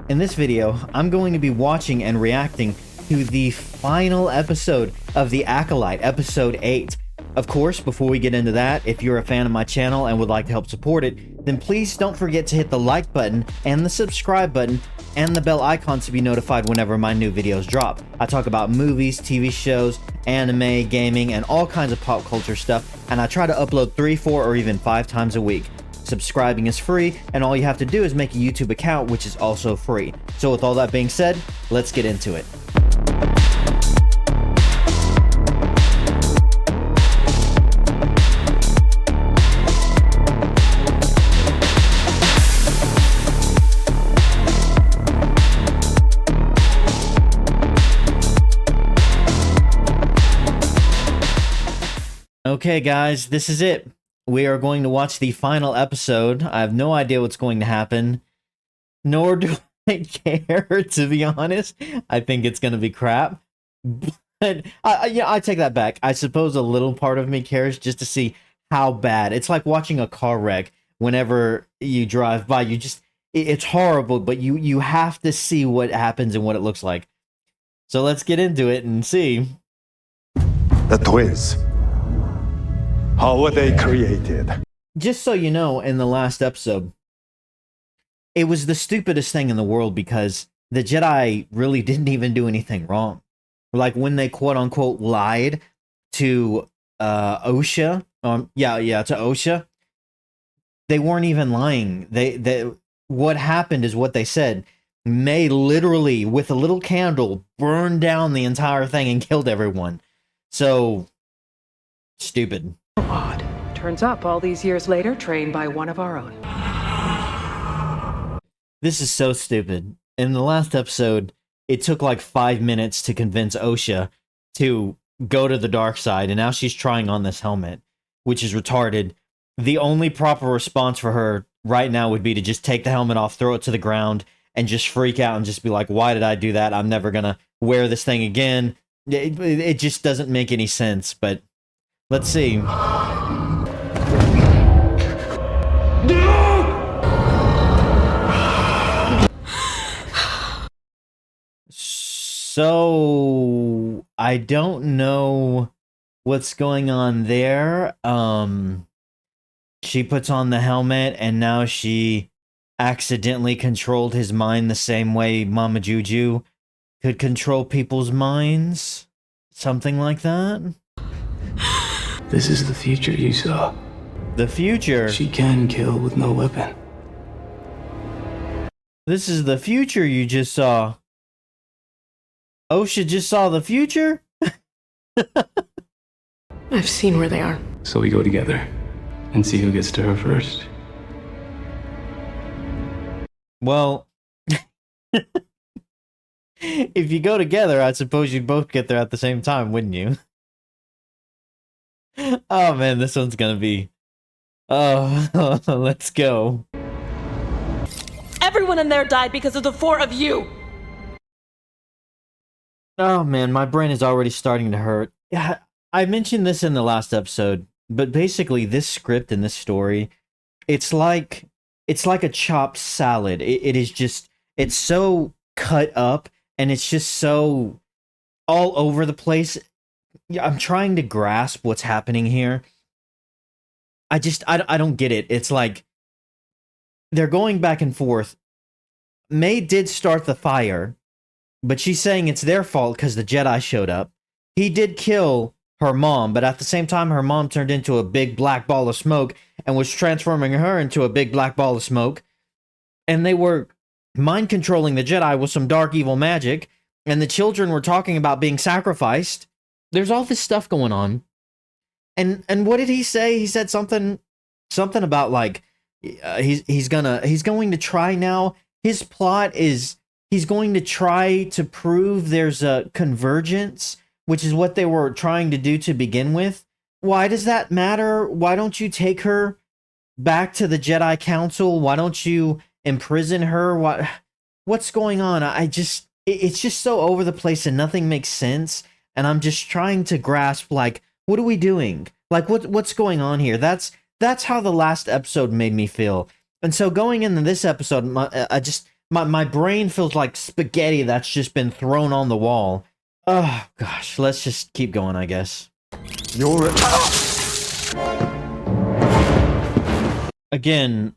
In this video, I'm going to be watching and reacting to the final episode of The Acolyte, episode 8. Of course, before we get into that, if you're a fan of my channel and would like to help support it, then please don't forget to hit the like button and the subscribe button and the bell icon to be notified whenever my new videos drop. I talk about movies, TV shows, anime, gaming, and all kinds of pop culture stuff, and I try to upload 3, 4, or even 5 times a week. Subscribing is free, and all you have to do is make a YouTube account, which is also free. So with all that being said, let's get into it. Okay guys, this is it. We are going to watch the final episode. I have no idea what's going to happen, nor do I care, to be honest. I think it's going to be crap. But yeah, I take that back. I suppose a little part of me cares just to see how bad. It's like watching a car wreck. Whenever you drive by, it's horrible, but you have to see what happens and what it looks like. So let's get into it and see. The twins. How were they created? Just so you know, in the last episode, it was the stupidest thing in the world because the Jedi really didn't even do anything wrong. Like when they quote-unquote lied to Osha, to Osha, they weren't even lying. They what happened is what they said. May literally, with a little candle, burned down the entire thing and killed everyone. So, stupid. Odd. Turns up all these years later, trained by one of our own. This is so stupid. In the last episode, it took like 5 minutes to convince Osha to go to the dark side, and now she's trying on this helmet, which is retarded. The only proper response for her right now would be to just take the helmet off, throw it to the ground, and just freak out and just be like, why did I do that? I'm never gonna wear this thing again. It just doesn't make any sense, but let's see. So, I don't know what's going on there. She puts on the helmet and now she accidentally controlled his mind the same way Mama Juju could control people's minds. Something like that. This is the future you saw. The future? She can kill with no weapon. This is the future you just saw. Osha just saw the future? I've seen where they are. So we go together and see who gets to her first. Well, if you go together, I suppose you'd both get there at the same time, wouldn't you? Oh man, this one's gonna be... Oh, let's go. Everyone in there died because of the 4 of you! Oh man, my brain is already starting to hurt. Yeah, I mentioned this in the last episode, but basically this script and this story, it's like a chopped salad. It is just, it's so cut up and it's just so all over the place. I'm trying to grasp what's happening here. I don't get it. It's like they're going back and forth. May did start the fire, but she's saying it's their fault because the Jedi showed up. He did kill her mom, but at the same time, her mom turned into a big black ball of smoke and was transforming her into a big black ball of smoke. And they were mind controlling the Jedi with some dark evil magic, and the children were talking about being sacrificed. There's all this stuff going on. And what did he say? He said something about like he's going to try now. His plot is he's going to try to prove there's a convergence, which is what they were trying to do to begin with. Why does that matter? Why don't you take her back to the Jedi Council? Why don't you imprison her? What's going on? It's just so over the place and nothing makes sense. And I'm just trying to grasp, like, what are we doing? Like, what's going on here? That's how the last episode made me feel. And so going into this episode, My brain feels like spaghetti that's just been thrown on the wall. Oh gosh, let's just keep going, I guess. You're... Again,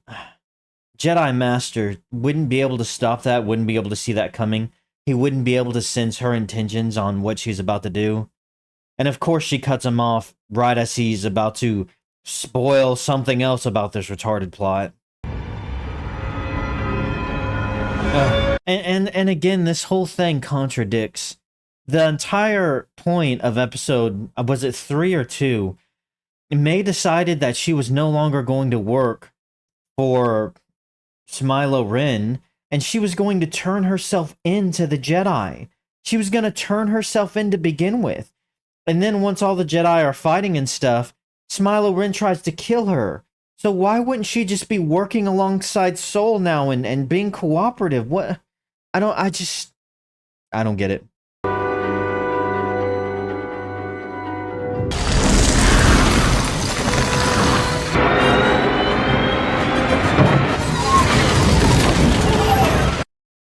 Jedi Master wouldn't be able to stop that, wouldn't be able to see that coming. He wouldn't be able to sense her intentions on what she's about to do. And of course she cuts him off right as he's about to spoil something else about this retarded plot. And again, this whole thing contradicts the entire point of episode, was it 3 or 2? May decided that she was no longer going to work for Smilo Ren, and she was going to turn herself into the Jedi. She was going to turn herself in to begin with. And then once all the Jedi are fighting and stuff, Smilo Ren tries to kill her. So why wouldn't she just be working alongside Soul now and being cooperative? What? I don't get it.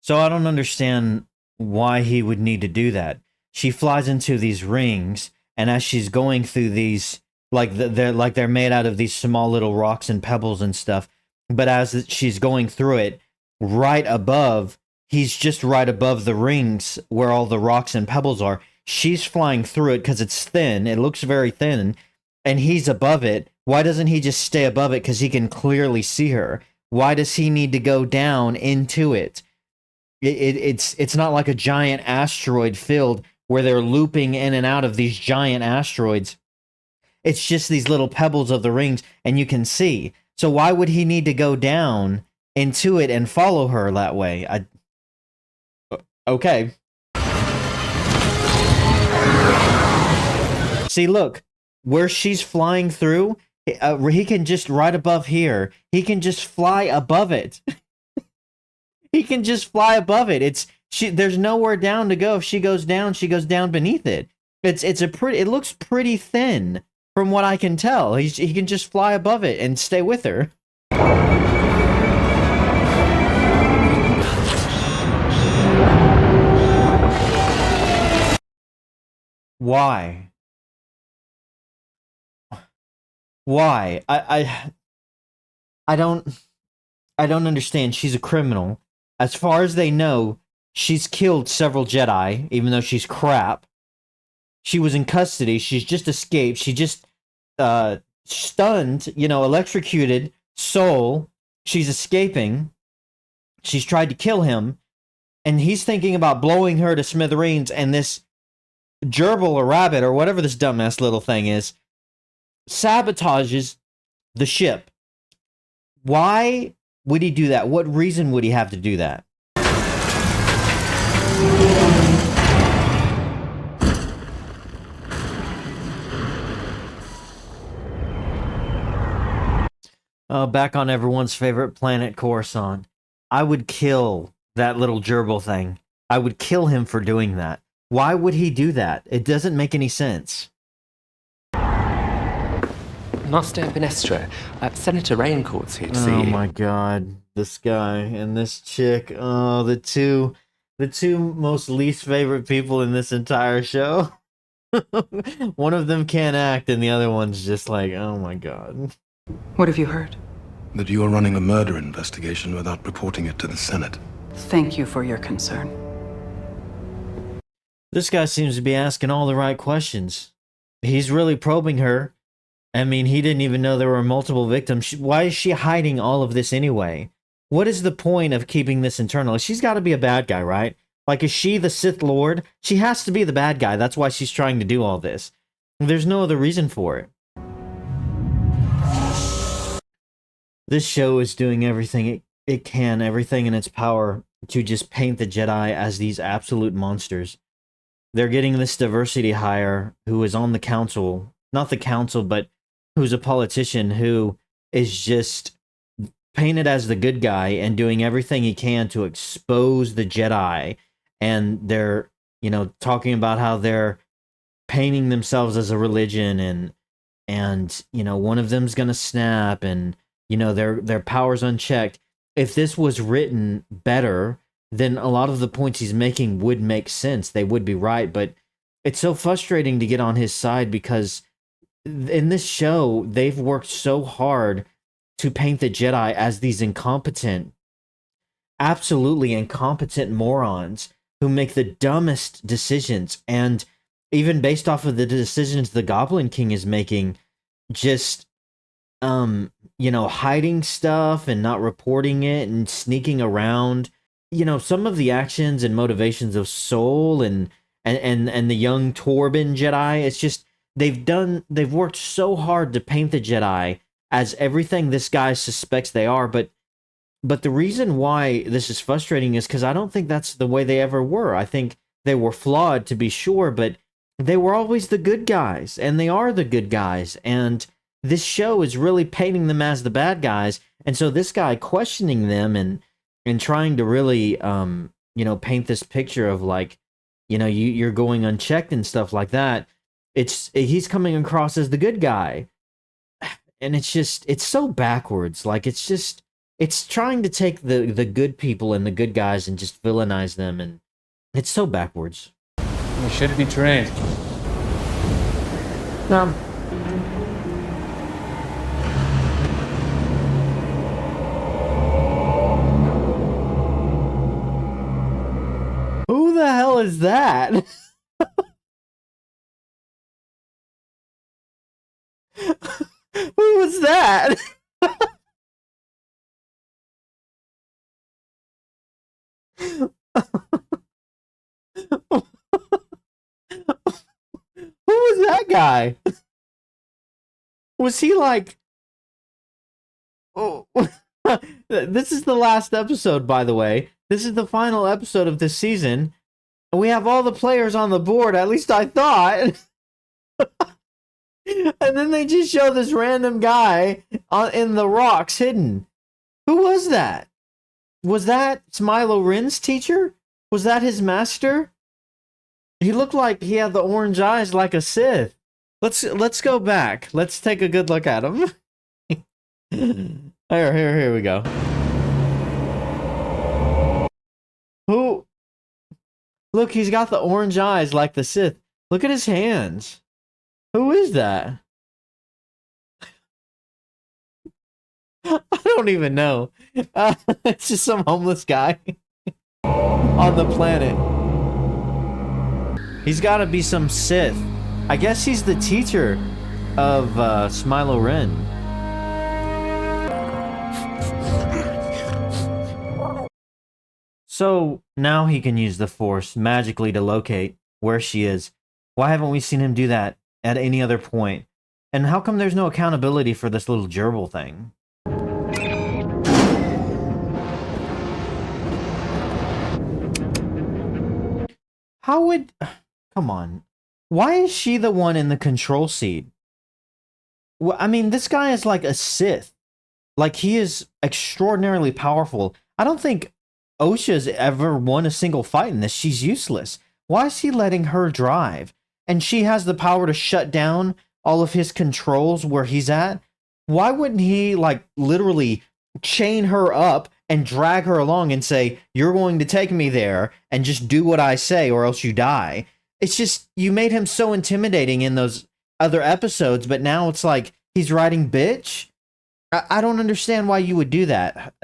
So I don't understand why he would need to do that. She flies into these rings, and as she's going through these, they're made out of these small little rocks and pebbles and stuff. But as she's going through it, right above, he's just right above the rings where all the rocks and pebbles are. She's flying through it because it's thin. It looks very thin, and he's above it. Why doesn't he just stay above it? Because he can clearly see her. Why does he need to go down into it? It's not like a giant asteroid field where they're looping in and out of these giant asteroids. It's just these little pebbles of the rings, and you can see. So why would he need to go down into it and follow her that way? Okay. See, look, where she's flying through, he can just, right above here, he can just fly above it. He can just fly above it. There's nowhere down to go. If she goes down beneath it. It looks pretty thin from what I can tell. He can just fly above it and stay with her. Why? Why? I don't understand. She's a criminal. As far as they know, she's killed several Jedi, even though she's crap. She was in custody. She's just escaped. She just stunned, electrocuted Soul. She's escaping. She's tried to kill him. And he's thinking about blowing her to smithereens, and this gerbil or rabbit or whatever this dumbass little thing is sabotages the ship. Why would he do that? What reason would he have to do that? Back on everyone's favorite planet, Coruscant. I would kill that little gerbil thing. I would kill him for doing that. Why would he do that? It doesn't make any sense. Master Benestro, Senator Raincourt's here to see you. Oh my god, this guy and this chick. Oh, the two most least favorite people in this entire show. One of them can't act, and the other one's just like, oh my god. What have you heard? That you are running a murder investigation without reporting it to the Senate. Thank you for your concern. This guy seems to be asking all the right questions. He's really probing her. I mean, he didn't even know there were multiple victims. Why is she hiding all of this anyway? What is the point of keeping this internal? She's got to be a bad guy, right? Like, is she the Sith Lord? She has to be the bad guy. That's why she's trying to do all this. There's no other reason for it. This show is doing everything it can, everything in its power to just paint the Jedi as these absolute monsters. They're getting this diversity hire who is on the council, not the council, but who's a politician who is just painted as the good guy and doing everything he can to expose the Jedi. And they're, talking about how they're painting themselves as a religion, and one of them's gonna snap, and their power's unchecked. if this was written better, then a lot of the points he's making would make sense. They would be right, but it's so frustrating to get on his side because in this show, they've worked so hard to paint the Jedi as these incompetent, absolutely incompetent morons who make the dumbest decisions. And even based off of the decisions the Goblin King is making, just hiding stuff and not reporting it and sneaking around. Some of the actions and motivations of Soul and the young Torben Jedi, it's just they've worked so hard to paint the Jedi as everything this guy suspects they are, but the reason why this is frustrating is because I don't think that's the way they ever were. I think they were flawed, to be sure, but they were always the good guys, and they are the good guys, and this show is really painting them as the bad guys. And so this guy questioning them and trying to really paint this picture of like, you're going unchecked and stuff like that, he's coming across as the good guy. And it's so backwards. Like, it's trying to take the good people and the good guys and just villainize them, and it's so backwards. You should be trained. No. Who the hell is that? Who was that? Who was that guy? Was he like... Oh, this is the last episode, by the way. This is the final episode of this season. And we have all the players on the board, at least I thought. And then they just show this random guy in the rocks hidden. Who was that? Was that Smilo Ren's teacher? Was that his master? He looked like he had the orange eyes like a Sith. Let's go back. Let's take a good look at him. Here we go. Who? Look, he's got the orange eyes like the Sith. Look at his hands. Who is that? I don't even know. It's just some homeless guy on the planet. He's got to be some Sith. I guess he's the teacher of Smilo Ren. So now he can use the Force magically to locate where she is. Why haven't we seen him do that at any other point? And how come there's no accountability for this little gerbil thing? How would... Come on. Why is she the one in the control seat? Well, I mean, this guy is like a Sith. Like, he is extraordinarily powerful. I don't think Osha's ever won a single fight in this. She's useless. Why is he letting her drive? And she has the power to shut down all of his controls where he's at. Why wouldn't he, like, literally chain her up and drag her along and say, you're going to take me there and just do what I say or else you die? It's just, you made him so intimidating in those other episodes, but now it's like he's riding bitch. I don't understand why you would do that.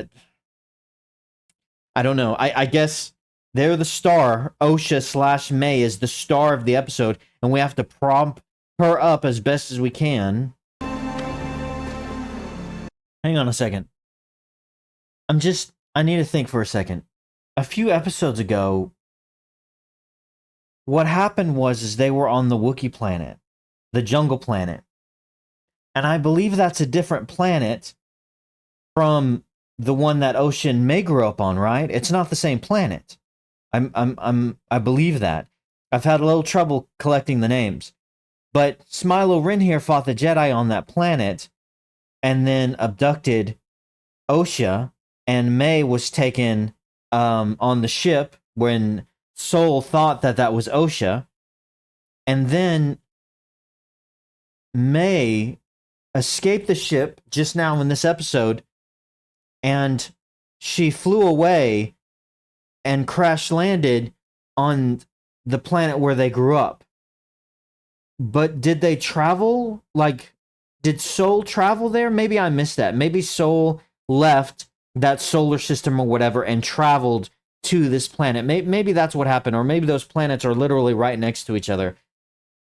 I don't know. I guess they're the star. Osha / May is the star of the episode, and we have to prop her up as best as we can. Hang on a second. I need to think for a second. A few episodes ago, what happened was they were on the Wookiee planet, the jungle planet. And I believe that's a different planet from the one that Osha and May grew up on, right? It's not the same planet. I believe that. I've had a little trouble collecting the names. But Smilo Ren here fought the Jedi on that planet and then abducted Osha, and May was taken on the ship when Soul thought that was Osha. And then May escaped the ship just now in this episode, and she flew away and crash landed on the planet where they grew up. But did they travel? Like, did Soul travel there? Maybe I missed that. Maybe Soul left that solar system or whatever and traveled to this planet. Maybe that's what happened, or maybe those planets are literally right next to each other.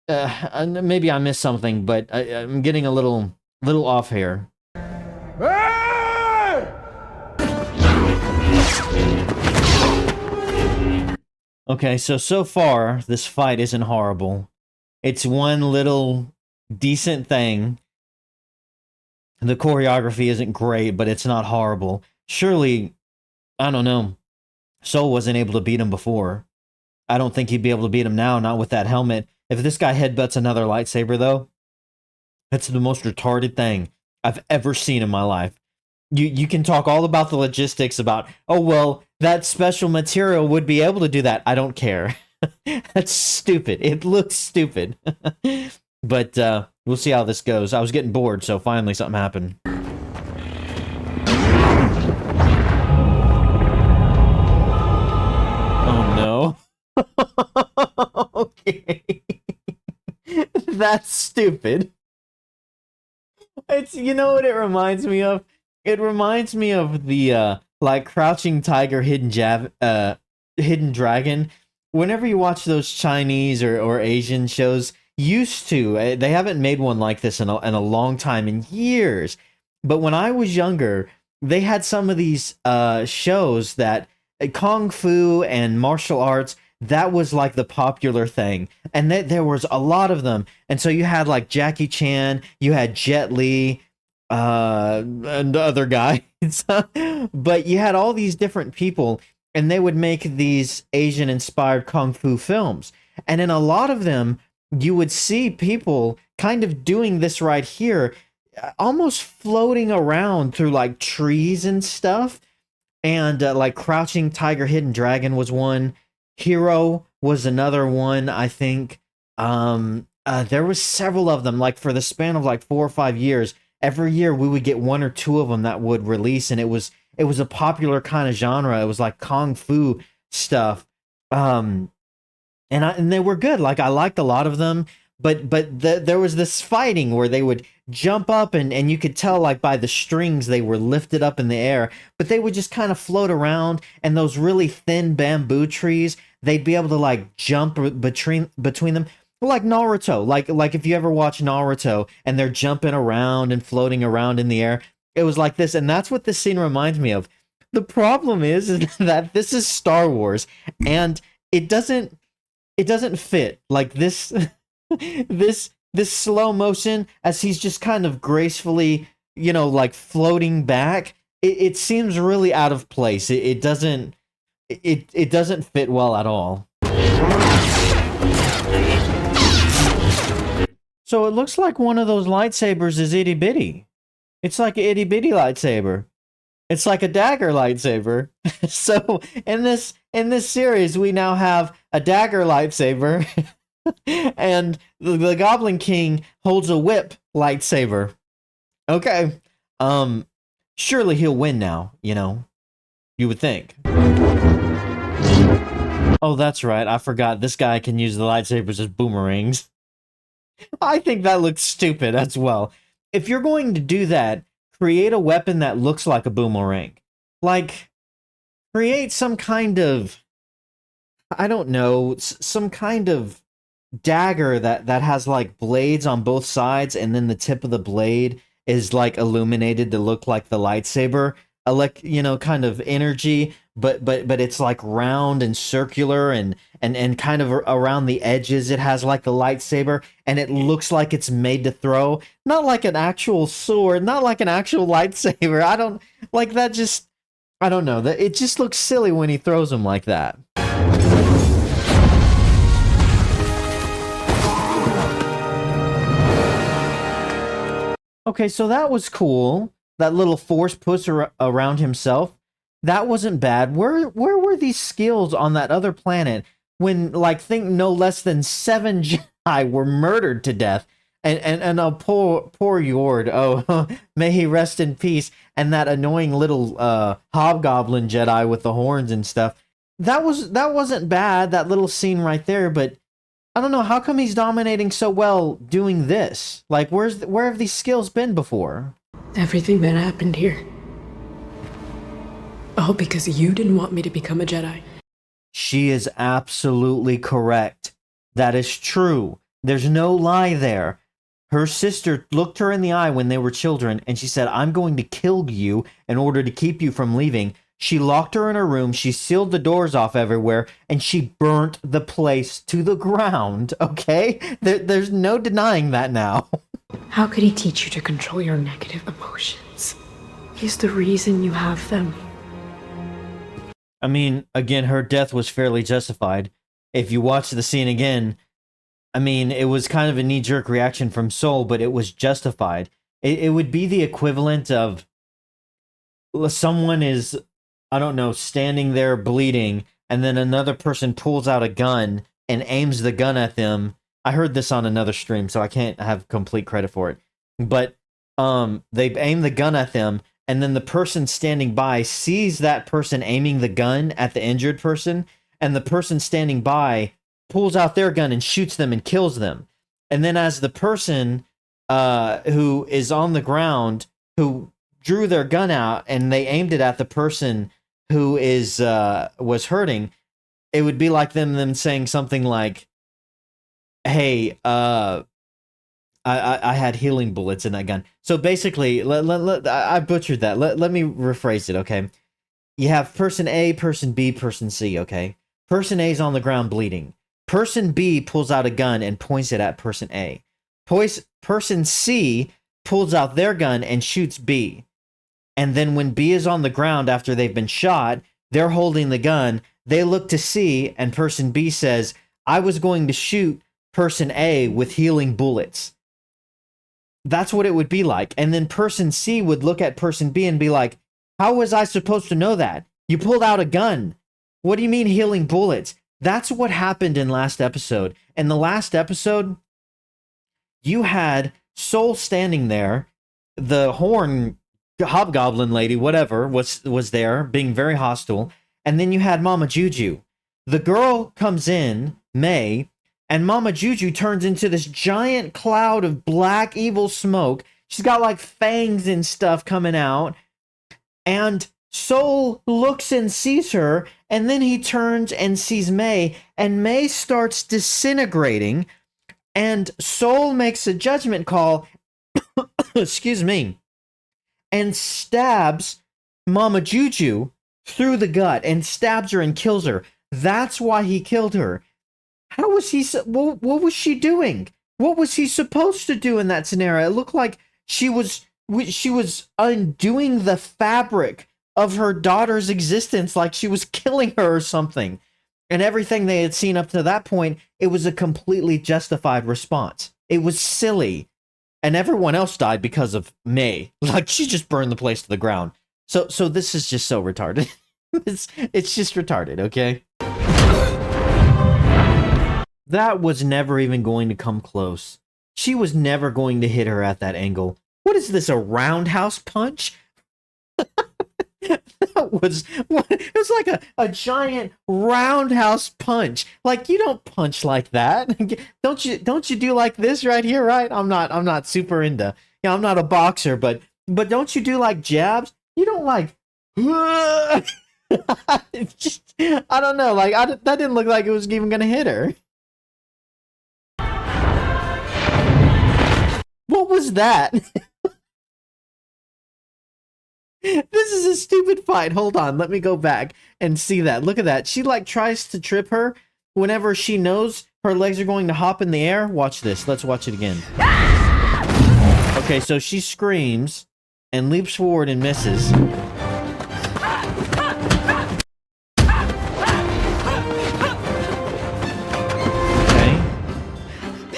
Maybe I missed something, but I'm getting a little off here. Okay, so far this fight isn't horrible. It's one little decent thing. The choreography isn't great, but it's not horrible. Surely, I don't know, Soul wasn't able to beat him before. I don't think he'd be able to beat him now, not with that helmet. If this guy headbutts another lightsaber, though, that's the most retarded thing I've ever seen in my life. You can talk all about the logistics about, oh, well, that special material would be able to do that. I don't care. That's stupid. It looks stupid. But we'll see how this goes. I was getting bored, so finally something happened. Oh, no. Okay. That's stupid. It's, you know what it reminds me of? It reminds me of the like Crouching Tiger, Hidden Dragon. Whenever you watch those Chinese or Asian shows, used to, they haven't made one like this in a long time, in years. But when I was younger, they had some of these shows that Kung Fu and martial arts, that was like the popular thing. And there was a lot of them. And so you had like Jackie Chan, you had Jet Li, and other guys. But you had all these different people, and they would make these Asian-inspired Kung Fu films. And in a lot of them, you would see people kind of doing this right here, almost floating around through like trees and stuff. And like Crouching Tiger, Hidden Dragon was one. Hero was another one, I think. There was several of them, like for the span of like 4 or 5 years. Every year we would get 1 or 2 of them that would release, and it was a popular kind of genre. It was like Kung Fu stuff. And they were good. Like, I liked a lot of them, but there was this fighting where they would jump up and you could tell like by the strings they were lifted up in the air, but they would just kind of float around, and those really thin bamboo trees, they'd be able to like jump between them. Like Naruto, like if you ever watch Naruto and they're jumping around and floating around in the air, it was like this, and that's what this scene reminds me of. The problem is that this is Star Wars, and it doesn't fit. Like this this slow motion as he's just kind of gracefully, like floating back. It seems really out of place. It doesn't fit well at all. So it looks like one of those lightsabers is itty bitty. It's like an itty bitty lightsaber. It's like a dagger lightsaber. So in this series, we now have a dagger lightsaber, and the Goblin King holds a whip lightsaber. Okay, surely he'll win now. You would think. Oh, that's right. I forgot. This guy can use the lightsabers as boomerangs. I think that looks stupid as well. If you're going to do that, create a weapon that looks like a boomerang. Like, create some kind of, I don't know, some kind of dagger that has like blades on both sides, and then the tip of the blade is like illuminated to look like the lightsaber. Kind of energy, but it's like round and circular and kind of around the edges it has like the lightsaber, and it looks like it's made to throw, not like an actual sword, not like an actual lightsaber. I don't like that. I don't know, that it just looks silly when he throws them like that. Okay, so that was cool. That little force push around himself, that wasn't bad. Where were these skills on that other planet when, like, think no less than 7 Jedi were murdered to death? And poor Yord. Oh, may he rest in peace. And that annoying little hobgoblin Jedi with the horns and stuff. That wasn't bad, that little scene right there, but I don't know, how come he's dominating so well doing this? Like, where have these skills been before? Everything that happened here. All because you didn't want me to become a Jedi. She is absolutely correct. That is true. There's no lie there. Her sister looked her in the eye when they were children, and she said, I'm going to kill you in order to keep you from leaving. She locked her in her room, she sealed the doors off everywhere, and she burnt the place to the ground, okay? There's no denying that now. How could he teach you to control your negative emotions? He's the reason you have them. I mean, again, her death was fairly justified. If you watch the scene again, I mean, it was kind of a knee-jerk reaction from Soul, but it was justified. It would be the equivalent of someone is, I don't know, standing there bleeding, and then another person pulls out a gun and aims the gun at them. I heard this on another stream, so I can't have complete credit for it. But they aim the gun at them, and then the person standing by sees that person aiming the gun at the injured person, and the person standing by pulls out their gun and shoots them and kills them. And then as the person who is on the ground, who drew their gun out and they aimed it at the person who was hurting, it would be like them saying something like, hey, I had healing bullets in that gun. So basically, I butchered that. Let me rephrase it, okay? You have person A, person B, person C, okay? Person A is on the ground bleeding. Person B pulls out a gun and points it at person A. Person C pulls out their gun and shoots B. And then when B is on the ground after they've been shot, they're holding the gun. They look to C, and person B says, I was going to shoot person A with healing bullets. That's what it would be like. And then person C would look at person B and be like, how was I supposed to know that? You pulled out a gun. What do you mean healing bullets? That's what happened in last episode. In the last episode, you had Soul standing there, the horn hobgoblin lady, whatever, was there, being very hostile, and then you had Mama Juju. The girl comes in, May, and Mama Juju turns into this giant cloud of black evil smoke. She's got like fangs and stuff coming out, and Soul looks and sees her, and then he turns and sees May, and May starts disintegrating, and Soul makes a judgment call, excuse me, and stabs Mama Juju through the gut, and stabs her and kills her. That's why he killed her. How was he, what was she doing? What was he supposed to do in that scenario? It looked like she was undoing the fabric of her daughter's existence, like she was killing her or something. And everything they had seen up to that point, it was a completely justified response. It was silly. And everyone else died because of May. Like, she just burned the place to the ground. So this is just so retarded. it's just retarded, okay? That was never even going to come close. She was never going to hit her at that angle. What is this, a roundhouse punch? It was like a giant roundhouse punch. Like, you don't punch like that. Don't you do like this right here, right? I'm not super into, I'm not a boxer, but don't you do like jabs? You don't like just, I don't know, like that didn't look like it was even gonna hit her. What was that? This is a stupid fight. Hold on, let me go back and see that. Look at that. She like tries to trip her whenever she knows her legs are going to hop in the air. Watch this. Let's watch it again. Okay, so she screams and leaps forward and misses. Okay.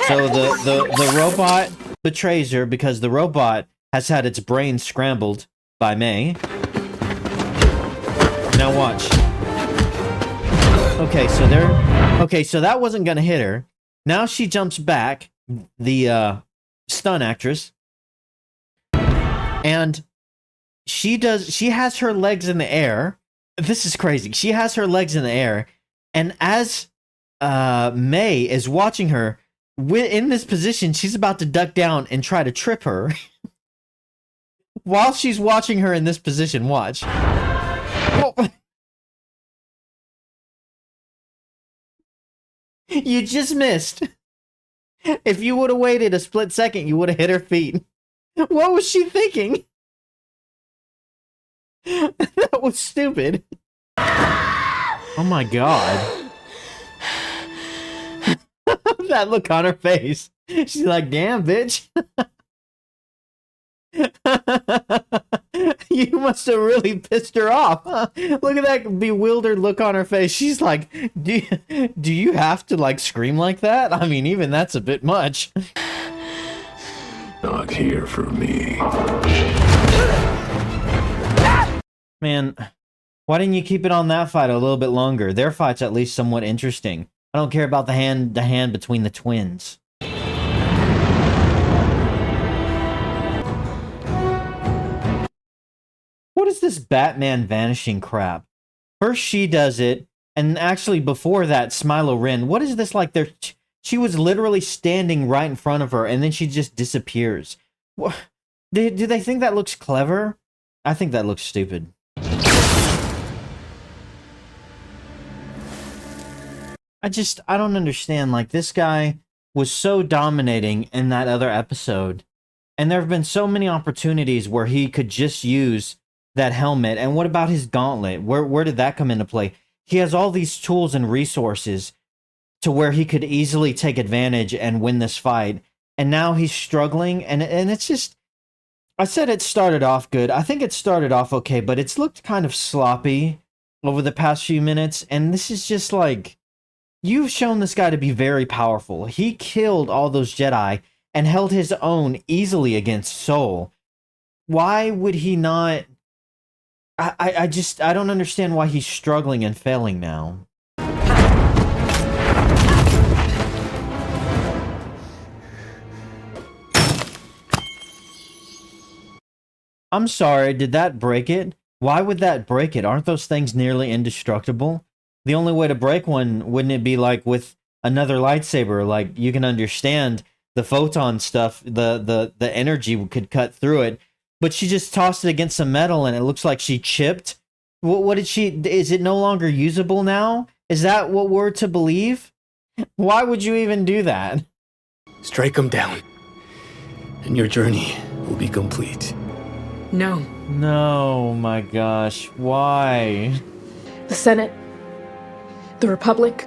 So the robot betrays her because the robot has had its brain scrambled by May. Now watch. Okay, so that wasn't gonna hit her. Now she jumps back. The stunt actress. And she has her legs in the air. This is crazy. She has her legs in the air. And as May is watching her in this position, she's about to duck down and try to trip her. While she's watching her in this position, watch. Oh. You just missed. If you would have waited a split second, you would have hit her feet. What was she thinking? That was stupid. Oh my god. That look on her face. She's like, damn, bitch. You must have really pissed her off. Huh? Look at that bewildered look on her face. She's like, do you have to like scream like that? I mean, even that's a bit much. Not here for me. Man, why didn't you keep it on that fight a little bit longer? Their fight's at least somewhat interesting. I don't care about the hand between the twins. What is this Batman vanishing crap? First she does it, and actually before that, Smilo Ren, what is this like? She was literally standing right in front of her, and then she just disappears. What? Do they think that looks clever? I think that looks stupid. I don't understand. Like, this guy was so dominating in that other episode, and there have been so many opportunities where he could just use that helmet. And what about his gauntlet? Where did that come into play? He has all these tools and resources to where he could easily take advantage and win this fight. And now he's struggling, and it's just, I said it started off good. I think it started off okay, but it's looked kind of sloppy over the past few minutes. And this is just like, you've shown this guy to be very powerful. He killed all those Jedi and held his own easily against Soul. Why would he not? I don't understand why he's struggling and failing now. I'm sorry, did that break it? Why would that break it? Aren't those things nearly indestructible? The only way to break one, wouldn't it be like with another lightsaber? Like, you can understand the photon stuff, the energy could cut through it. But she just tossed it against some metal and it looks like she chipped. What did she... Is it no longer usable now? Is that what we're to believe? Why would you even do that? Strike him down, and your journey will be complete. No. No, my gosh. Why? The Senate. The Republic.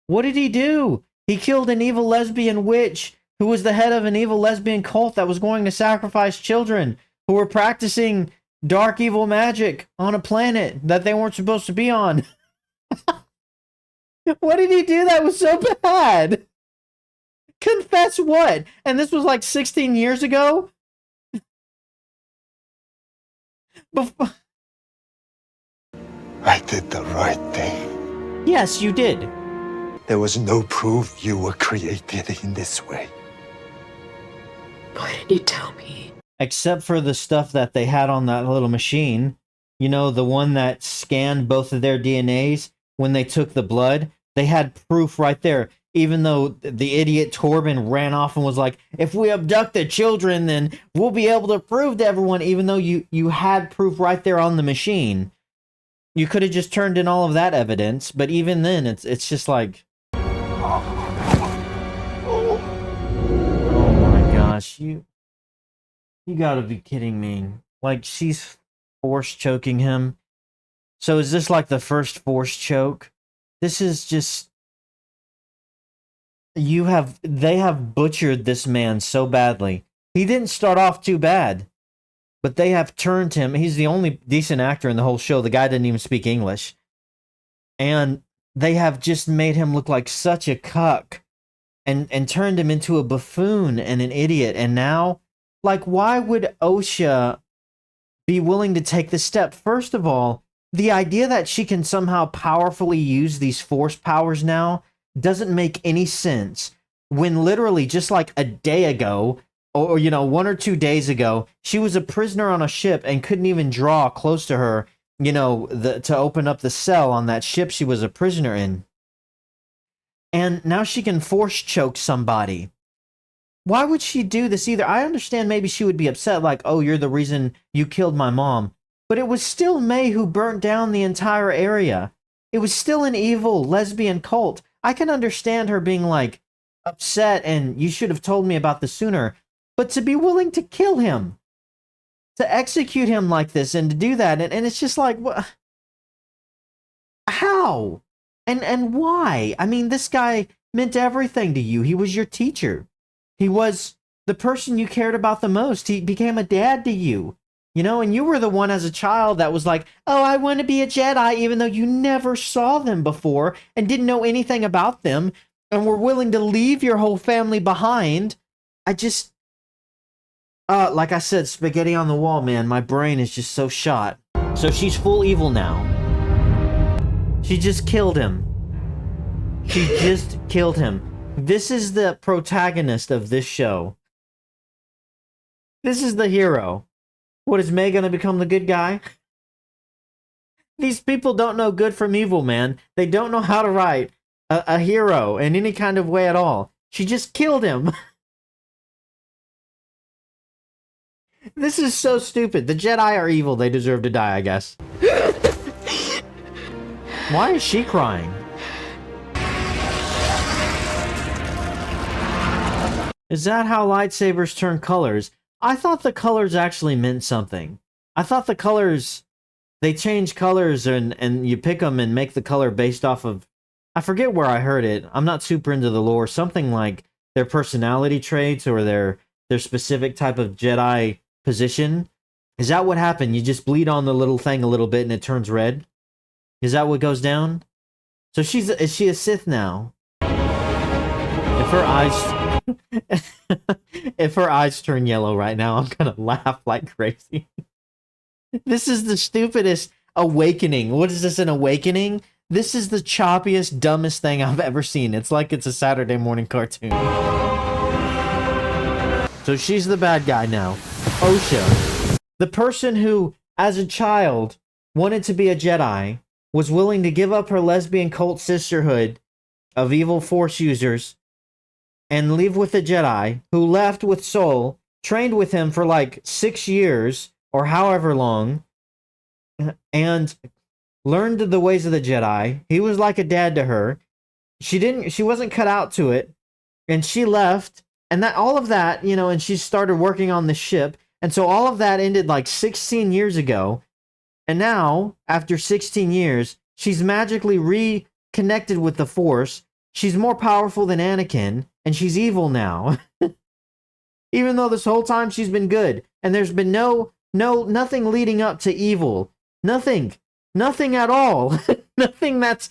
What did he do? He killed an evil lesbian witch who was the head of an evil lesbian cult that was going to sacrifice children who were practicing dark evil magic on a planet that they weren't supposed to be on. What did he do that was so bad? Confess what? And this was like 16 years ago? I did the right thing. Yes, you did. There was no proof you were created in this way. Why didn't you tell me? Except for the stuff that they had on that little machine. You know, the one that scanned both of their DNAs when they took the blood. They had proof right there. Even though the idiot Torben ran off and was like, if we abduct the children, then we'll be able to prove to everyone, even though you had proof right there on the machine. You could have just turned in all of that evidence, but even then, it's just like... Oh my gosh, you gotta be kidding me. Like, she's force choking him. So is this like the first force choke? This is just... They have butchered this man so badly. He didn't start off too bad, but they have turned him. He's the only decent actor in the whole show. The guy didn't even speak English. And they have just made him look like such a cuck and turned him into a buffoon and an idiot. And now, like, why would Osha be willing to take this step? First of all, the idea that she can somehow powerfully use these force powers now doesn't make any sense when literally just like a day ago, or 1 or 2 days ago, she was a prisoner on a ship and couldn't even draw close to her, to open up the cell on that ship she was a prisoner in. And now she can force choke somebody. Why would she do this either? I understand maybe she would be upset, like, oh, you're the reason you killed my mom. But it was still May who burnt down the entire area. It was still an evil lesbian cult. I can understand her being, like, upset and you should have told me about this sooner. But to be willing to kill him, to execute him like this and to do that, and it's just like, what? How? And why? I mean, this guy meant everything to you. He was your teacher. He was the person you cared about the most. He became a dad to you, and you were the one as a child that was like, oh, I want to be a Jedi, even though you never saw them before and didn't know anything about them and were willing to leave your whole family behind. Like I said, spaghetti on the wall, man. My brain is just so shot. So she's full evil now. She just killed him. She just killed him. This is the protagonist of this show. This is the hero. What, is May gonna become the good guy? These people don't know good from evil, man. They don't know how to write a hero in any kind of way at all. She just killed him. This is so stupid. The Jedi are evil. They deserve to die, I guess. Why is she crying? Is that how lightsabers turn colors? I thought the colors actually meant something. I thought the colors, they change colors and you pick them and make the color based off of, I forget where I heard it. I'm not super into the lore. Something like their personality traits or their specific type of Jedi position. Is that what happened? You just bleed on the little thing a little bit and it turns red? Is that what goes down? So is she a Sith now? If her eyes if her eyes turn yellow right now, I'm gonna laugh like crazy. This is the stupidest awakening. What is this, an awakening? This is the choppiest, dumbest thing I've ever seen. It's like it's a Saturday morning cartoon. So she's the bad guy now. Osha, the person who, as a child, wanted to be a Jedi, was willing to give up her lesbian cult sisterhood of evil Force users and leave with the Jedi, who left with Soul, trained with him for like 6 years or however long, and learned the ways of the Jedi. He was like a dad to her. She wasn't cut out to it, and she left, and that all of that, and she started working on the ship, and so all of that ended like 16 years ago. And now, after 16 years, she's magically reconnected with the Force. She's more powerful than Anakin, and she's evil now. Even though this whole time she's been good, and there's been nothing leading up to evil. Nothing at all. Nothing that's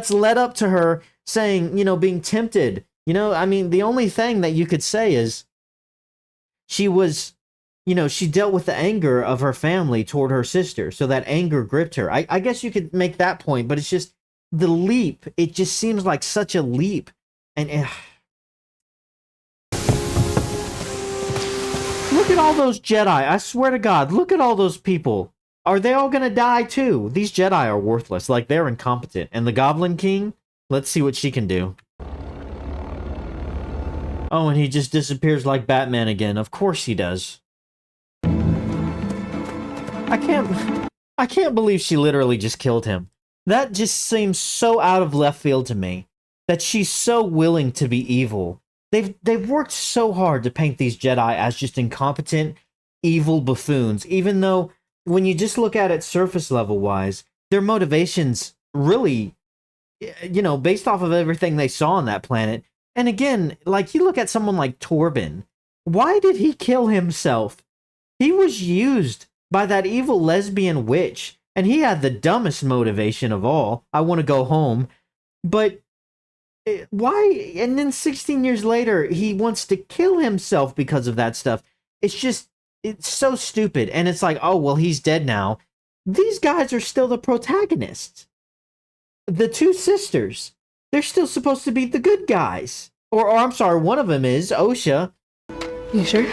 led up to her saying, being tempted. I mean, the only thing that you could say is she was, she dealt with the anger of her family toward her sister, so that anger gripped her. I guess you could make that point, but it's just the leap. It just seems like such a leap. And look at all those Jedi. I swear to God, look at all those people. Are they all gonna die too? These Jedi are worthless. Like, they're incompetent. And the Goblin King? Let's see what she can do. Oh, and he just disappears like Batman again. Of course he does. I can't believe she literally just killed him. That just seems so out of left field to me. That she's so willing to be evil. They've worked so hard to paint these Jedi as just incompetent, evil buffoons, even though when you just look at it surface level wise, their motivations really, based off of everything they saw on that planet. And again, like, you look at someone like Torben. Why did he kill himself? He was used by that evil lesbian witch, and he had the dumbest motivation of all. I want to go home. But why? And then 16 years later, he wants to kill himself because of that stuff. It's so stupid. And it's like, oh, well, he's dead now. These guys are still the protagonists. The two sisters, they're still supposed to be the good guys. Or I'm sorry, one of them is Osha. You sure?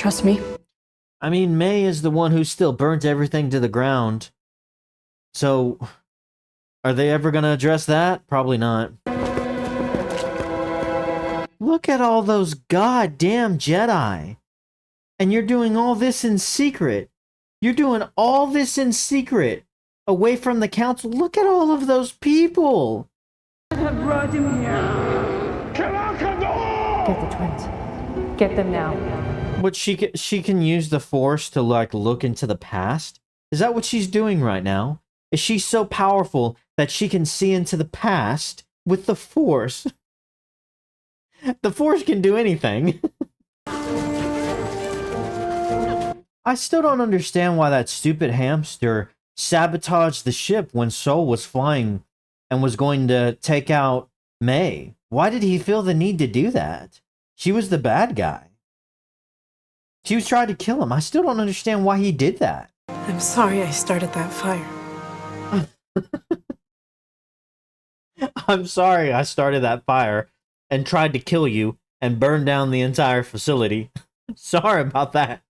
Trust me. I mean, May is the one who still burnt everything to the ground. So, are they ever going to address that? Probably not. Look at all those goddamn Jedi. And you're doing all this in secret. You're doing all this in secret. Away from the council. Look at all of those people. Get the twins. Get them now. But she can use the Force to, like, look into the past? Is that what she's doing right now? Is she so powerful that she can see into the past with the Force? The Force can do anything. I still don't understand why that stupid hamster sabotaged the ship when Sol was flying and was going to take out May. Why did he feel the need to do that? She was the bad guy. She was trying to kill him. I still don't understand why he did that. I'm sorry I started that fire. I'm sorry I started that fire and tried to kill you and burn down the entire facility. Sorry about that.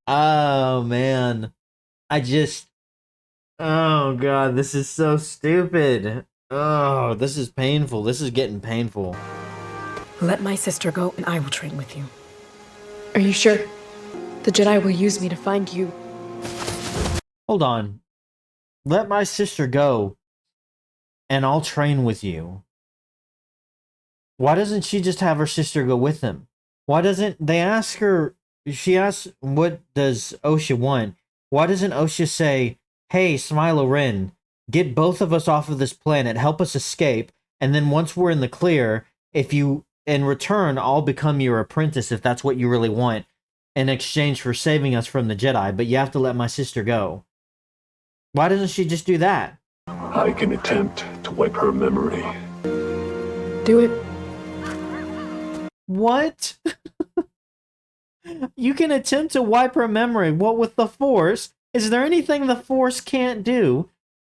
Oh, man. Oh, God, this is so stupid. Oh, this is painful. This is getting painful. Let my sister go and I will train with you. Are you sure? The Jedi will use me to find you. Hold on. Let my sister go and I'll train with you. Why doesn't she just have her sister go with him? Why doesn't they ask her? She asks, what does Osha want? Why doesn't Osha say, hey, Smilo Ren, get both of us off of this planet, help us escape, and then once we're in the clear, if you, in return, I'll become your apprentice if that's what you really want, in exchange for saving us from the Jedi, but you have to let my sister go. Why doesn't she just do that? I can attempt to wipe her memory. Do it. What? You can attempt to wipe her memory. What with the Force? Is there anything the Force can't do?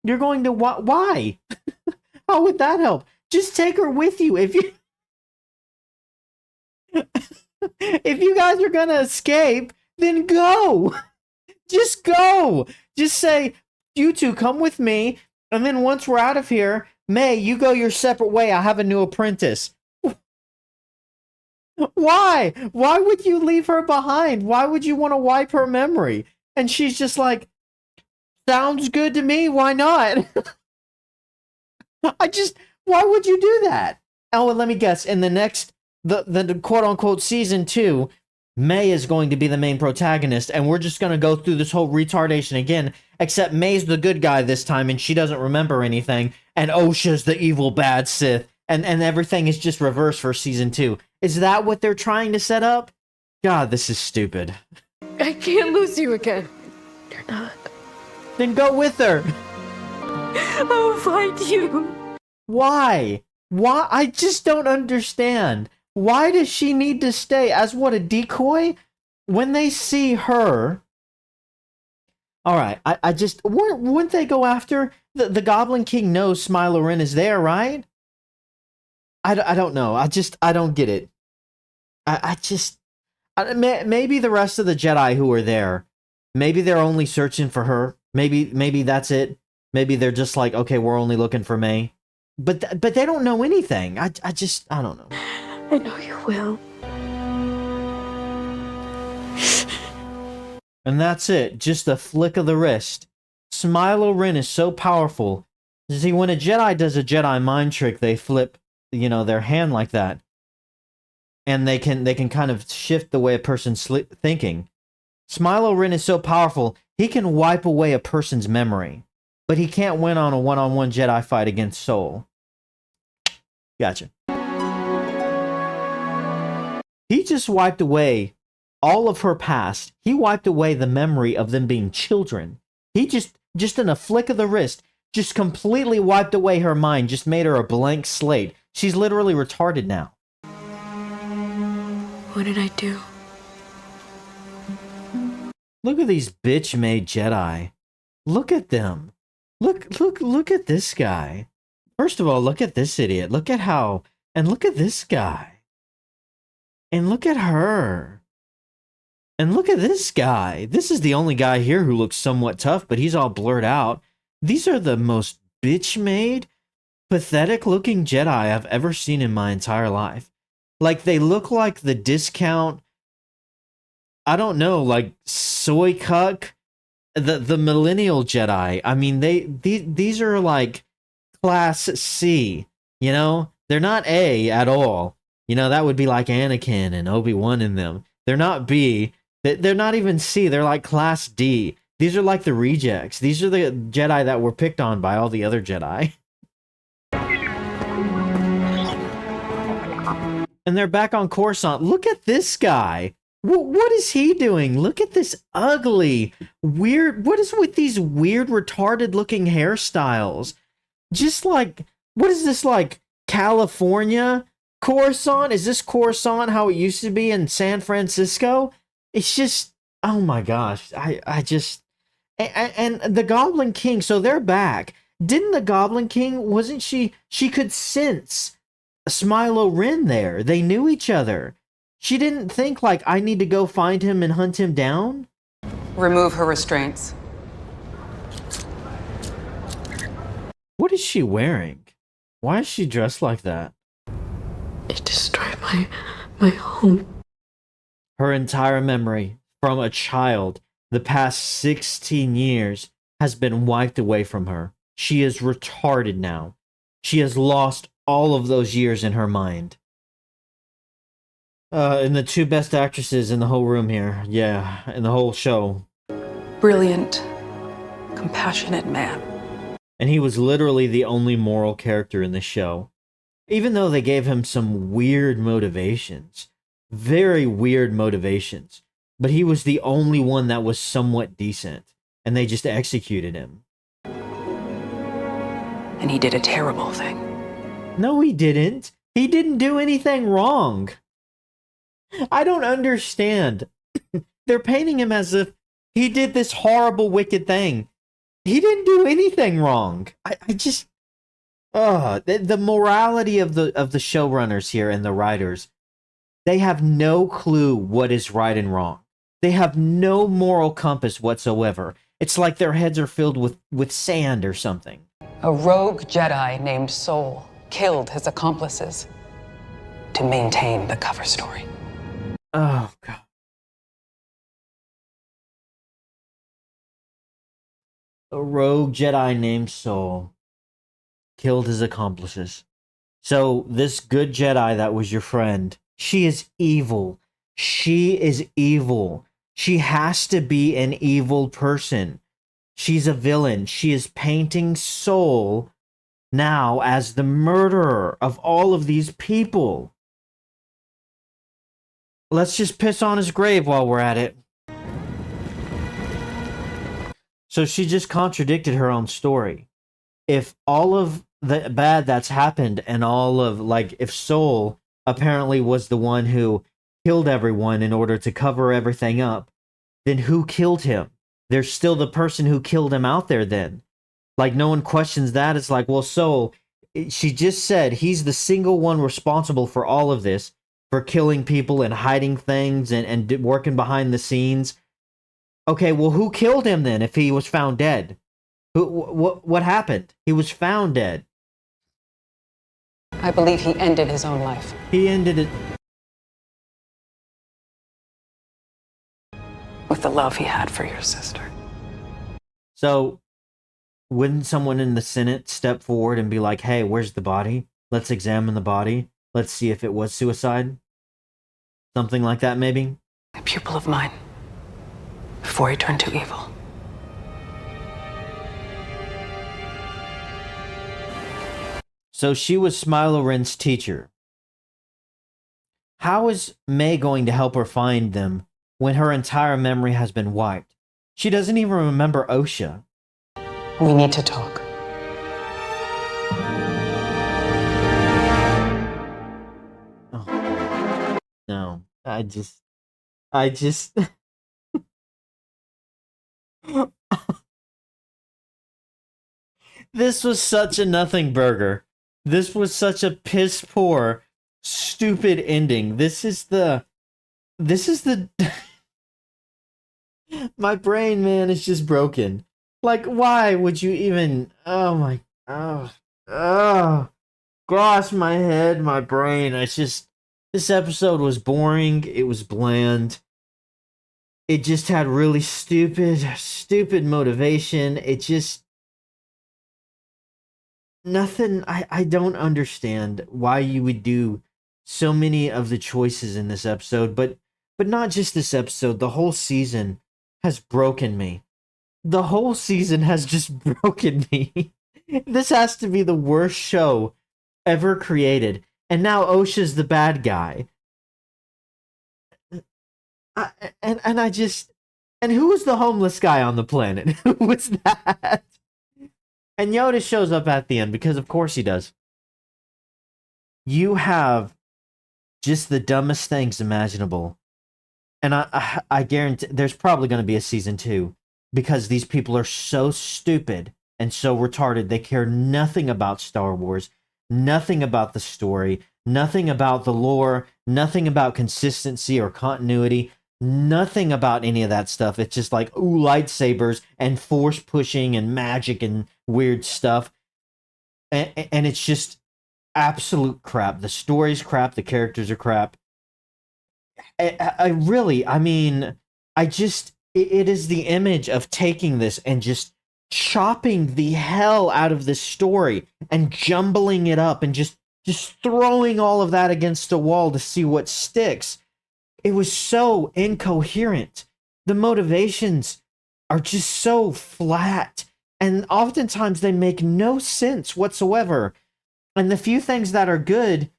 You're going to why? How would that help? Just take her with you. If you if you guys are gonna escape, then go. Just go. Just say, you two come with me, and then once we're out of here, May, you go your separate way. I have a new apprentice. Why? Why would you leave her behind? Why would you want to wipe her memory? And she's just like, sounds good to me. Why not? Why would you do that? Oh, and let me guess. In the next, the quote unquote season 2, May is going to be the main protagonist, and we're just going to go through this whole retardation again, except May's the good guy this time, and she doesn't remember anything, and Osha's the evil bad Sith, and everything is just reversed for season 2. Is that what they're trying to set up? God, this is stupid. I can't lose you again. You're not. Then go with her. I'll find you. Why? Why? I just don't understand. Why does she need to stay as what, a decoy? When they see her... Alright, I just... Wouldn't they go after... The Goblin King knows Smilo Ren is there, right? I don't know. I don't get it. Maybe the rest of the Jedi who are there, maybe they're only searching for her. Maybe that's it. Maybe they're just like, okay, we're only looking for May. But they don't know anything. I don't know. I know you will. And that's it. Just a flick of the wrist. Smilo Ren is so powerful. See, when a Jedi does a Jedi mind trick, they flip, their hand like that. And they can kind of shift the way a person's thinking. Smilo Ren is so powerful, he can wipe away a person's memory. But he can't win on a one-on-one Jedi fight against Sol. Gotcha. He just wiped away all of her past. He wiped away the memory of them being children. He just in a flick of the wrist, just completely wiped away her mind, just made her a blank slate. She's literally retarded now. What did I do? Look at these bitch-made Jedi. Look at them. Look at this guy. First of all, look at this idiot. Look at this guy. And look at her. And look at this guy. This is the only guy here who looks somewhat tough, but he's all blurred out. These are the most bitch-made, pathetic-looking Jedi I've ever seen in my entire life. Like, they look like the discount, I don't know, like soy cuck, the millennial Jedi. I mean, these are like class C, you know? They're not A at all. You know, that would be like Anakin and Obi-Wan in them. They're not B. They're not even C. They're like class D. These are like the rejects. These are the Jedi that were picked on by all the other Jedi. And they're back on Coruscant. Look at this guy. What is he doing? Look at this ugly, weird... What is with these weird, retarded-looking hairstyles? Just like... What is this, like, California? Coruscant? Is this Coruscant how it used to be in San Francisco? It's just... Oh my gosh. I just... And the Goblin King, so they're back. Didn't the Goblin King... Wasn't she... She could sense Smilo Ren there. They knew each other. She didn't think, like, I need to go find him and hunt him down? Remove her restraints. What is she wearing? Why is she dressed like that? It destroyed my home. Her entire memory from a child, the past 16 years, has been wiped away from her. She is retarded now. She has lost all of those years in her mind. And the two best actresses in the whole room here. Yeah, in the whole show. Brilliant, compassionate man. And he was literally the only moral character in the show. Even though they gave him some weird motivations. Very weird motivations. But he was the only one that was somewhat decent. And they just executed him. And he did a terrible thing. No, he didn't. He didn't do anything wrong. I don't understand. They're painting him as if he did this horrible, wicked thing. He didn't do anything wrong. I just... the morality of the showrunners here and the writers, they have no clue what is right and wrong. They have no moral compass whatsoever. It's like their heads are filled with sand or something. A rogue Jedi named Soul killed his accomplices to maintain the cover story. Oh, God. A rogue Jedi named Soul killed his accomplices. So this good Jedi that was your friend, she is evil. She is evil. She has to be an evil person. She's a villain. She is painting Soul now as the murderer of all of these people. Let's just piss on his grave while we're at it. So she just contradicted her own story. If all of the bad that's happened and all of, like, if Soul apparently was the one who killed everyone in order to cover everything up, then who killed him? There's still the person who killed him out there then. Like, no one questions that. It's like, well, Soul, she just said he's the single one responsible for all of this, for killing people and hiding things and working behind the scenes. Okay, well, who killed him then if he was found dead? What happened? He was found dead. I believe he ended his own life. He ended it with the love he had for your sister. So, wouldn't someone in the Senate step forward and be like, hey, where's the body? Let's examine the body. Let's see if it was suicide. Something like that, maybe? A pupil of mine. Before he turned to evil. So she was Smilo Ren's teacher. How is May going to help her find them when her entire memory has been wiped? She doesn't even remember Osha. We need to talk. Oh. No, I just... This was such a nothing burger. This was such a piss poor stupid ending. This is the my brain, man, is just broken. Like, why would you even, oh, cross my head, my brain. It's just, this episode was boring. It was bland. It just had really stupid motivation. It just, nothing. I don't understand why you would do so many of the choices in this episode, but not just this episode. The whole season has broken me. The whole season has just broken me. This has to be the worst show ever created. And now OSHA's the bad guy. And who was the homeless guy on the planet? Who was that? And Yoda shows up at the end because of course he does. You have just the dumbest things imaginable. And I guarantee there's probably going to be a season 2 because these people are so stupid and so retarded. They care nothing about Star Wars, nothing about the story, nothing about the lore, nothing about consistency or continuity, nothing about any of that stuff. It's just like, ooh, lightsabers and force pushing and magic and weird stuff. And it's just absolute crap. The story's crap. The characters are crap. It is the image of taking this and just chopping the hell out of this story and jumbling it up and just throwing all of that against the wall to see what sticks. It was so incoherent. The motivations are just so flat, and oftentimes they make no sense whatsoever. And the few things that are good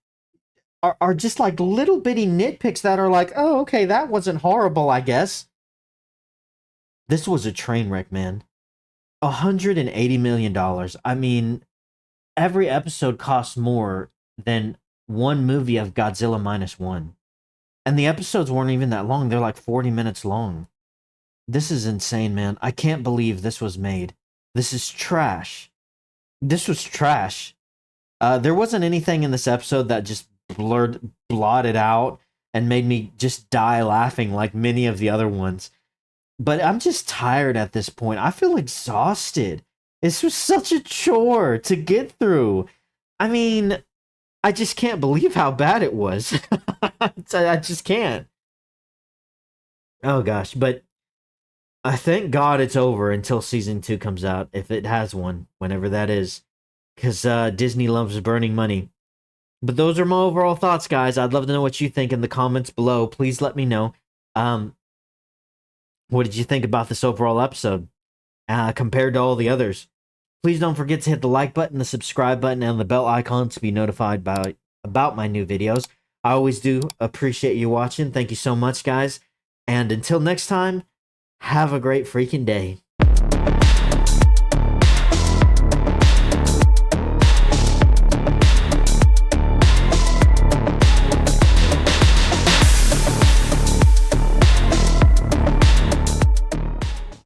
are just like little bitty nitpicks that are like, oh, okay, that wasn't horrible, I guess. This was a train wreck, man. $180 million. I mean, every episode costs more than one movie of Godzilla Minus One. And the episodes weren't even that long. They're like 40 minutes long. This is insane, man. I can't believe this was made. This is trash. This was trash. There wasn't anything in this episode that just blotted out and made me just die laughing like many of the other ones. But I'm just tired at this point. I feel exhausted. This was such a chore to get through. I mean, I just can't believe how bad it was. I just can't. Oh gosh, but I thank God it's over until season 2 comes out, if it has one, whenever that is. Because Disney loves burning money. But those are my overall thoughts, guys. I'd love to know what you think in the comments below. Please let me know. What did you think about this overall episode compared to all the others? Please don't forget to hit the like button, the subscribe button, and the bell icon to be notified about my new videos. I always do appreciate you watching. Thank you so much, guys. And until next time, have a great freaking day.